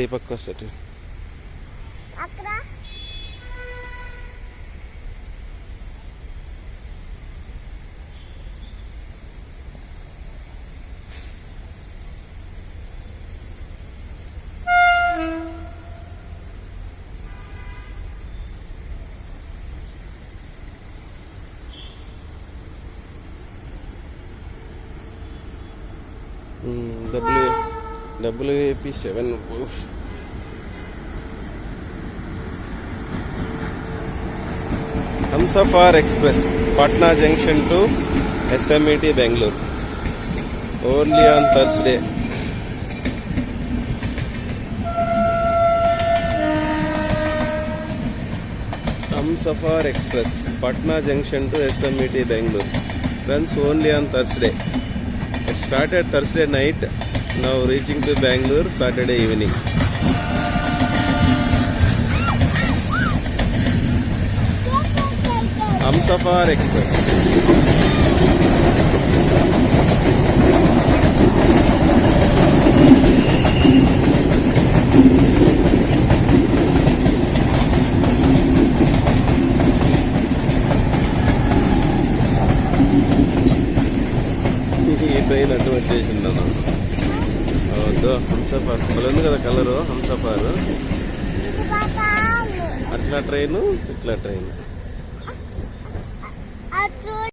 ఈ పక్క వస్తాయి. WAP7 Humsafar Express, Patna Junction to SMET Bangalore, only on Thursday. Humsafar Express, Patna Junction to SMET Bangalore, runs only on Thursday. It started Thursday night, now reaching to Bangalore Saturday evening. Humsafar Express. ఈ train అటు వచ్చేసిందన్న. హంసఫార్ భలే ఉంది కదా colour. Humsafar అట్లా train, ఇట్లా train.